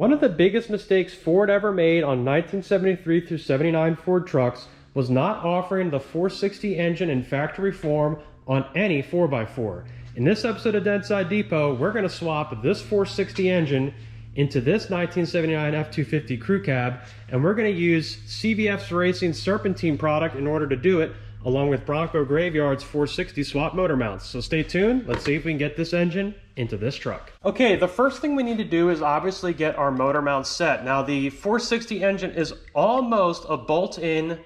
One of the biggest mistakes Ford ever made on 1973 through 79 Ford trucks was not offering the 460 engine in factory form on any 4x4. In this episode of Dentside Depot, we're going to swap this 460 engine into this 1979 F250 crew cab, and we're going to use CVF's Racing Serpentine product in order to do it, along with Bronco Graveyard's 460 swap motor mounts. So stay tuned, let's see if we can get this engine into this truck. Okay, the first thing we need to do is obviously get our motor mount set. Now the 460 engine is almost a bolt-in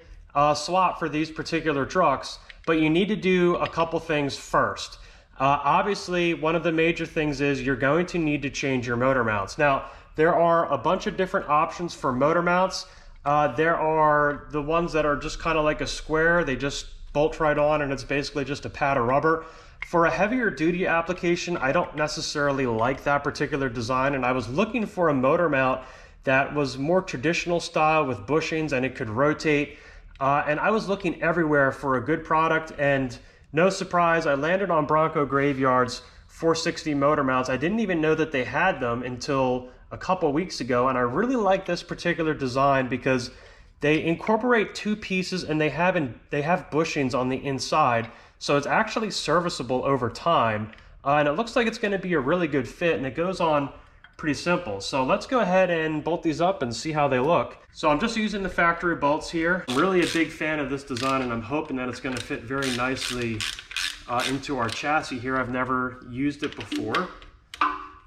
swap for these particular trucks, but you need to do a couple things first. Obviously, one of the major things is you're going to need to change your motor mounts. Now, there are a bunch of different options for motor mounts. There are the ones that are just kind of like a square. They just bolt right on and it's basically just a pad of rubber. For a heavier duty application, I don't necessarily like that particular design, and I was looking for a motor mount that was more traditional style with bushings and it could rotate. And I was looking everywhere for a good product, and no surprise, I landed on Bronco Graveyard's 460 motor mounts. I didn't even know that they had them until a couple weeks ago, and I really like this particular design because they incorporate two pieces and they have bushings on the inside, so it's actually serviceable over time, and it looks like it's going to be a really good fit, and it goes on pretty simple. So let's go ahead and bolt these up and see how they look. So I'm just using the factory bolts here. I'm really a big fan of this design, and I'm hoping that it's going to fit very nicely into our chassis here. I've never used it before,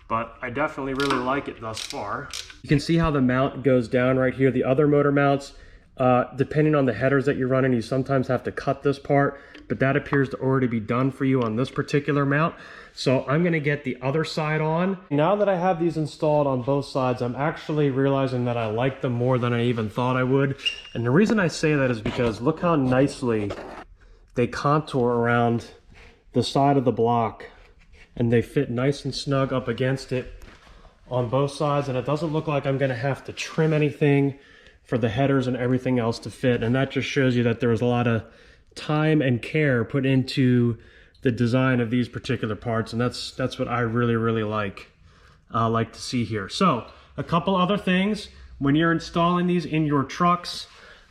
but I definitely really like it thus far. You can see how the mount goes down right here. The other motor mounts, depending on the headers that you're running, you sometimes have to cut this part, but that appears to already be done for you on this particular mount. So I'm gonna get the other side on. Now that I have these installed on both sides, I'm actually realizing that I like them more than I even thought I would. And the reason I say that is because look how nicely they contour around the side of the block, and they fit nice and snug up against it on both sides, and it doesn't look like I'm gonna have to trim anything for the headers and everything else to fit. And that just shows you that there's a lot of time and care put into the design of these particular parts, and that's what I really like to see here. So a couple other things: when you're installing these in your trucks,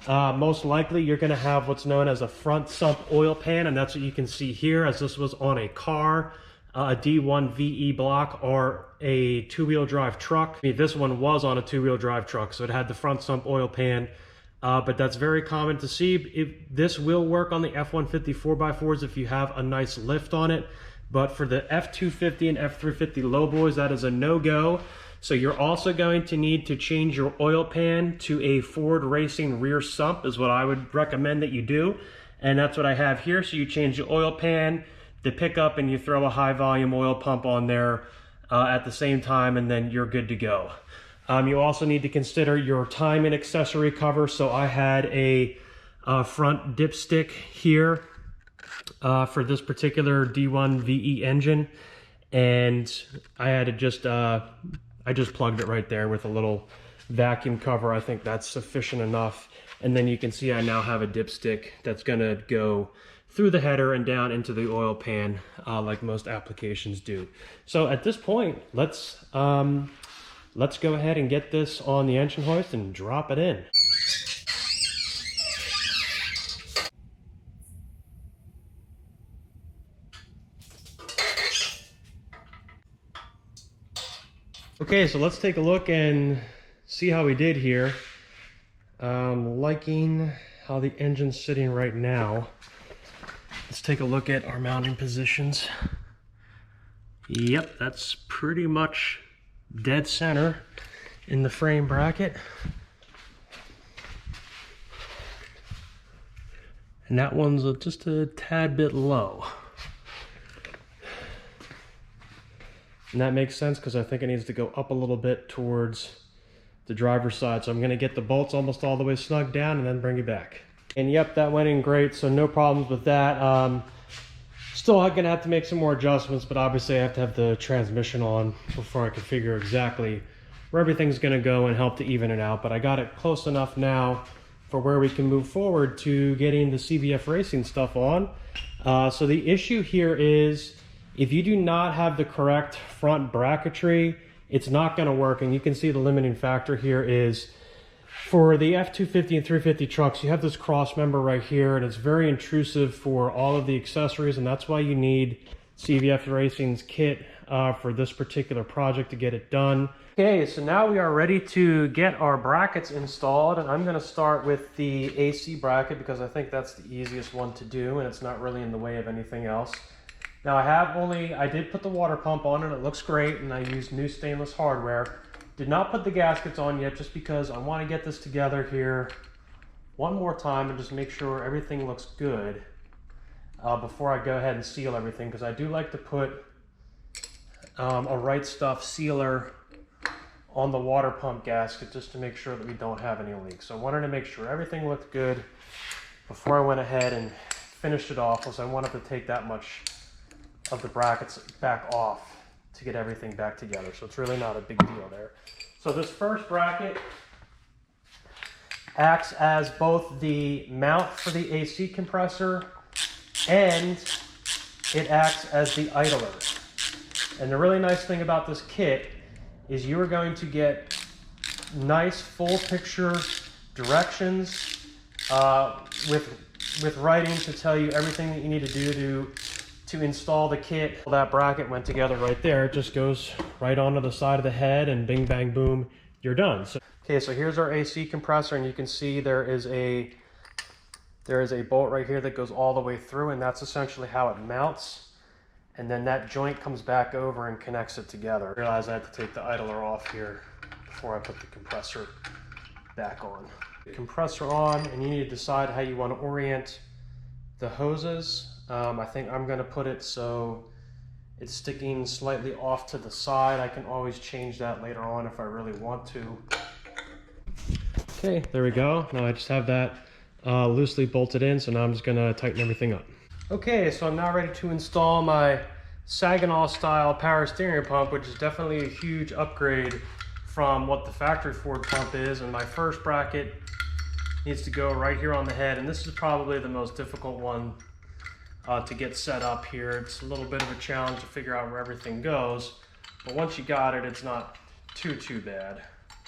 most likely you're going to have what's known as a front sump oil pan, and that's what you can see here, as this was on a car, a D1 VE block, or a two-wheel drive truck. This one was on a two-wheel drive truck, so it had the front sump oil pan. But that's very common to see. This will work on the F-150 4x4s if you have a nice lift on it, but for the F-250 and F-350 lowboys, that is a no-go. So you're also going to need to change your oil pan to a Ford Racing rear sump is what I would recommend that you do, and that's what I have here. So you change the oil pan, the pickup, and you throw a high volume oil pump on there at the same time, and then you're good to go. You also need to consider your timing accessory cover. So I had a front dipstick here for this particular D1 VE engine, and I had to just I just plugged it right there with a little vacuum cover. I think that's sufficient enough. And then you can see I now have a dipstick that's gonna go through the header and down into the oil pan like most applications do. So at this point, let's go ahead and get this on the engine hoist and drop it in. Okay, so let's take a look and see how we did here. Liking how the engine's sitting right now. Let's take a look at our mounting positions. Yep, that's pretty much dead center in the frame bracket, and that one's just a tad bit low, and that makes sense because I think it needs to go up a little bit towards the driver's side. So I'm going to get the bolts almost all the way snug down and then bring it back. And yep, that went in great, so no problems with that. Still gonna have to make some more adjustments, but obviously I have to have the transmission on before I can figure exactly where everything's gonna go and help to even it out. But I got it close enough now for where we can move forward to getting the CVF Racing stuff on. So the issue here is if you do not have the correct front bracketry, it's not going to work. And you can see the limiting factor here is for the F-250 and 350 trucks, you have this cross member right here, and it's very intrusive for all of the accessories, and that's why you need CVF Racing's kit for this particular project to get it done. Okay, so now we are ready to get our brackets installed, and I'm going to start with the AC bracket because I think that's the easiest one to do, and it's not really in the way of anything else. Now I did put the water pump on, and it looks great, and I used new stainless hardware. Did not put the gaskets on yet just because I want to get this together here one more time and just make sure everything looks good before I go ahead and seal everything, because I do like to put a Right Stuff sealer on the water pump gasket just to make sure that we don't have any leaks. So I wanted to make sure everything looked good before I went ahead and finished it off, because I wanted to take that much of the brackets back off to get everything back together. So it's really not a big deal there. So this first bracket acts as both the mount for the AC compressor and it acts as the idler. And the really nice thing about this kit is you are going to get nice full picture directions with writing to tell you everything that you need to do to install the kit. That bracket went together right there. It just goes right onto the side of the head and bing, bang, boom, you're done. So, okay, so here's our AC compressor, and you can see there is a bolt right here that goes all the way through, and that's essentially how it mounts. And then that joint comes back over and connects it together. I realized I had to take the idler off here before I put the compressor back on. The compressor on, and you need to decide how you want to orient the hoses. I think I'm going to put it so it's sticking slightly off to the side. I can always change that later on if I really want to. Okay, there we go. Now I just have that loosely bolted in, so now I'm just going to tighten everything up. Okay, so I'm now ready to install my Saginaw style power steering pump, which is definitely a huge upgrade from what the factory Ford pump is. And my first bracket needs to go right here on the head, and this is probably the most difficult one to get set up here. It's a little bit of a challenge to figure out where everything goes, but once you got it, it's not too bad.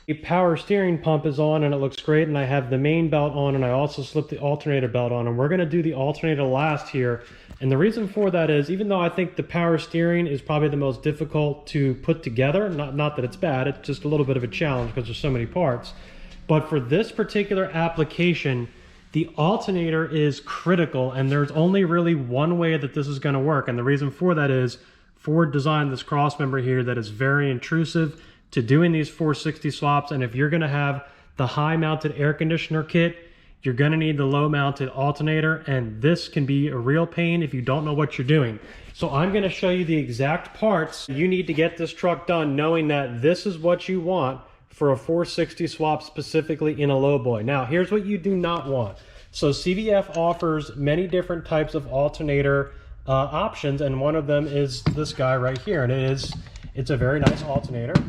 The power steering pump is on and it looks great, and I have the main belt on, and I also slipped the alternator belt on, and we're going to do the alternator last here. And the reason for that is, even though I think the power steering is probably the most difficult to put together, not that it's bad, it's just a little bit of a challenge because there's so many parts, but for this particular application, the alternator is critical, and there's only really one way that this is going to work. And the reason for that is Ford designed this cross member here that is very intrusive to doing these 460 swaps. And if you're going to have the high mounted air conditioner kit, you're going to need the low mounted alternator, and this can be a real pain if you don't know what you're doing. So I'm going to show you the exact parts you need to get this truck done, knowing that this is what you want for a 460 swap, specifically in a lowboy. Now, here's what you do not want. So CVF offers many different types of alternator options, and one of them is this guy right here. And it's a very nice alternator,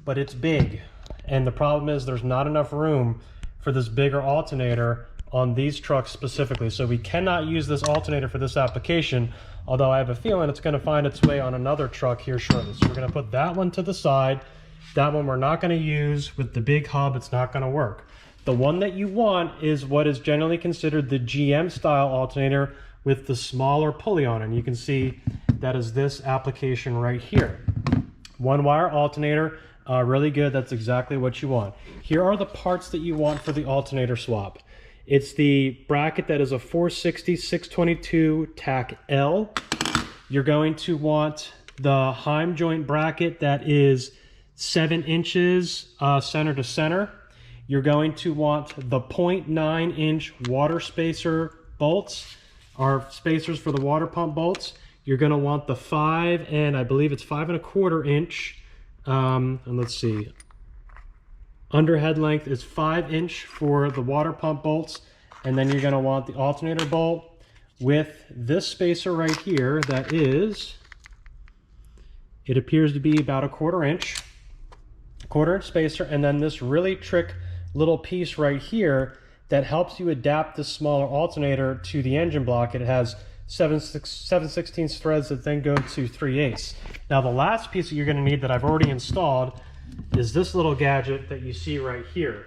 but it's big. And the problem is there's not enough room for this bigger alternator on these trucks specifically. So we cannot use this alternator for this application, although I have a feeling it's going to find its way on another truck here shortly. So we're going to put that one to the side. That one we're not going to use with the big hub. It's not going to work. The one that you want is what is generally considered the GM style alternator with the smaller pulley on it. And you can see that is this application right here. One wire alternator, really good. That's exactly what you want. Here are the parts that you want for the alternator swap. It's the bracket that is a 460 622 tack L. You're going to want the Heim joint bracket that is 7 inches center to center. You're going to want the 0.9 inch water spacer bolts, or spacers for the water pump bolts. You're going to want the 5 and I believe it's 5 1/4 inch. And let's see, under head length is 5 inch for the water pump bolts. And then you're going to want the alternator bolt with this spacer right here that is, it appears to be about a 1/4 inch. 1/4 inch spacer, and then this really trick little piece right here that helps you adapt the smaller alternator to the engine block. It has 7/16 threads that then go to 3/8. Now the last piece that you're going to need that I've already installed is this little gadget that you see right here.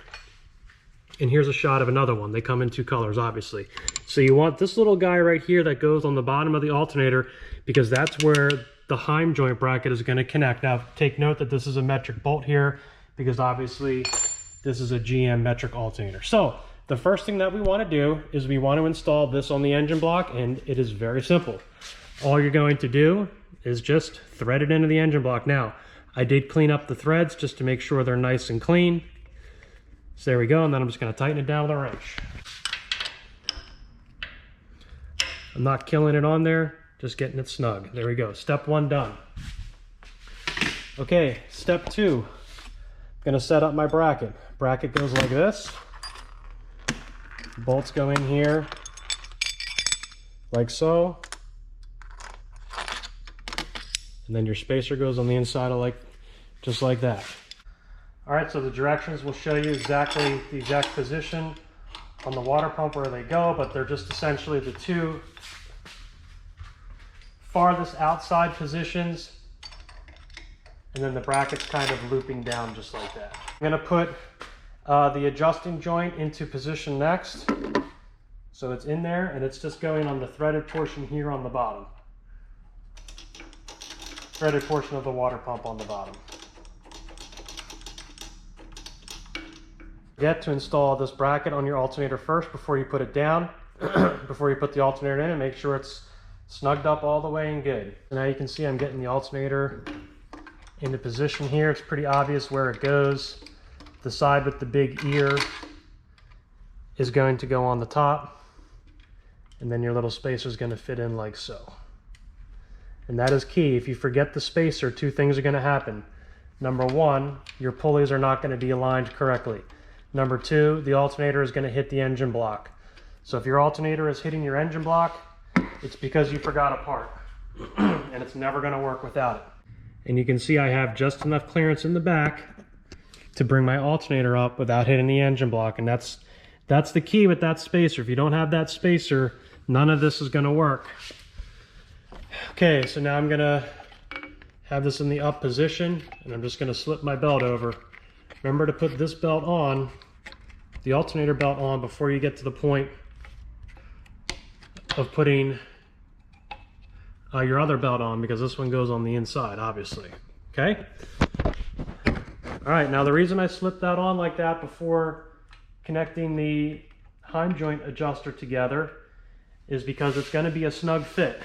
And here's a shot of another one. They come in two colors, obviously. So you want this little guy right here that goes on the bottom of the alternator, because that's where the Heim joint bracket is going to connect. Now take note that this is a metric bolt here, because obviously this is a GM metric alternator. So the first thing that we want to do is we want to install this on the engine block, and it is very simple. All you're going to do is just thread it into the engine block. Now, I did clean up the threads just to make sure they're nice and clean. So there we go, and then I'm just going to tighten it down with a wrench. I'm not killing it on there, just getting it snug. There we go, step one done. Okay, step two, I'm going to set up my bracket. Bracket goes like this. Bolts go in here, like so. And then your spacer goes on the inside of just like that. All right, so the directions will show you exactly the exact position on the water pump where they go, but they're just essentially the two farthest outside positions, and then the bracket's kind of looping down just like that. I'm gonna put the adjusting joint into position next. So it's in there, and it's just going on the threaded portion here on the bottom. Threaded portion of the water pump on the bottom. Forget to install this bracket on your alternator first before you put it down, before you put the alternator in, and make sure it's snugged up all the way and good. So now you can see I'm getting the alternator into position here. It's pretty obvious where it goes. The side with the big ear is going to go on the top, and then your little spacer is going to fit in like so. And that is key. If you forget the spacer, two things are going to happen. Number one, your pulleys are not going to be aligned correctly. Number two, the alternator is going to hit the engine block. So if your alternator is hitting your engine block, it's because you forgot a part, and it's never going to work without it. And you can see I have just enough clearance in the back to bring my alternator up without hitting the engine block, and that's the key with that spacer. If you don't have that spacer, none of this is going to work. Okay, so now I'm going to have this in the up position, and I'm just going to slip my belt over. Remember to put this belt on, the alternator belt on, before you get to the point of putting your other belt on, because this one goes on the inside, obviously. Okay? All right, now the reason I slipped that on like that before connecting the Heim joint adjuster together is because it's going to be a snug fit,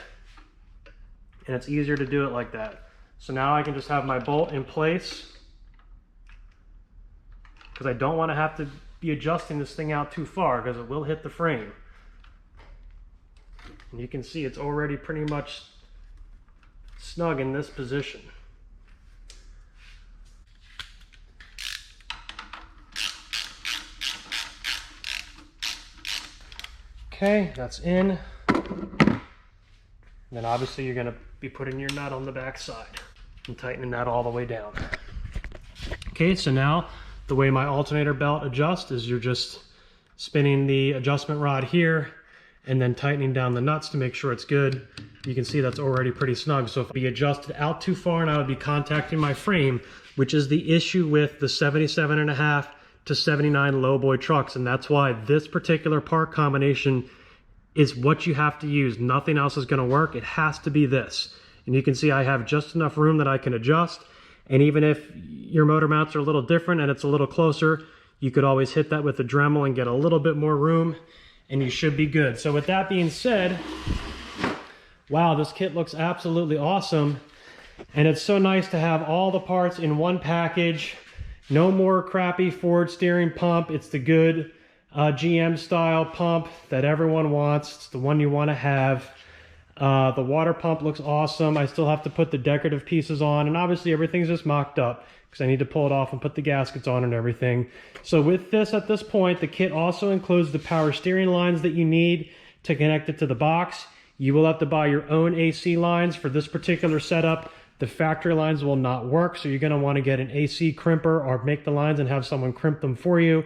and it's easier to do it like that. So now I can just have my bolt in place, because I don't want to have to be adjusting this thing out too far, because it will hit the frame. And you can see it's already pretty much snug in this position. Okay, that's in. And then obviously you're going to be putting your nut on the back side and tightening that all the way down. Okay, so now the way my alternator belt adjusts is you're just spinning the adjustment rod here and then tightening down the nuts to make sure it's good. You can see that's already pretty snug. So if we adjusted out too far and I would be contacting my frame, which is the issue with the 77.5 to 79 lowboy trucks, and that's why this particular part combination is what you have to use. Nothing else is going to work. It has to be this. And you can see I have just enough room that I can adjust. And even if your motor mounts are a little different and it's a little closer, you could always hit that with a Dremel and get a little bit more room, and you should be good. So with that being said, wow, this kit looks absolutely awesome. And it's so nice to have all the parts in one package. No more crappy Ford steering pump. It's the good GM style pump that everyone wants. It's the one you want to have. The water pump looks awesome. I still have to put the decorative pieces on, and obviously everything's just mocked up because I need to pull it off and put the gaskets on and everything. So with this, at this point, the kit also includes the power steering lines that you need to connect it to the box. You will have to buy your own AC lines for this particular setup. The factory lines will not work, so you're going to want to get an AC crimper or make the lines and have someone crimp them for you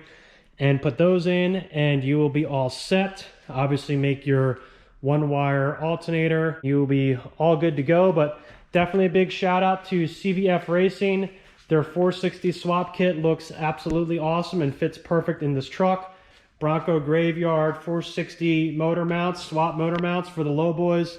and put those in, and you will be all set. Obviously make your one-wire alternator, you'll be all good to go. But definitely a big shout out to CVF Racing. Their 460 swap kit looks absolutely awesome and fits perfect in this truck. Bronco Graveyard 460 motor mounts, swap motor mounts for the low boys.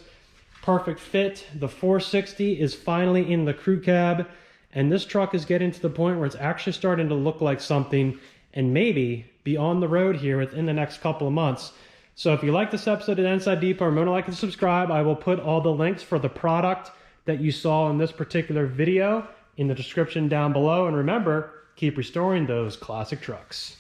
Perfect fit. The 460 is finally in the crew cab, and this truck is getting to the point where it's actually starting to look like something and maybe be on the road here within the next couple of months. So if you like this episode of Dentside Depot, remember to like and subscribe. I will put all the links for the product that you saw in this particular video in the description down below. And remember, keep restoring those classic trucks.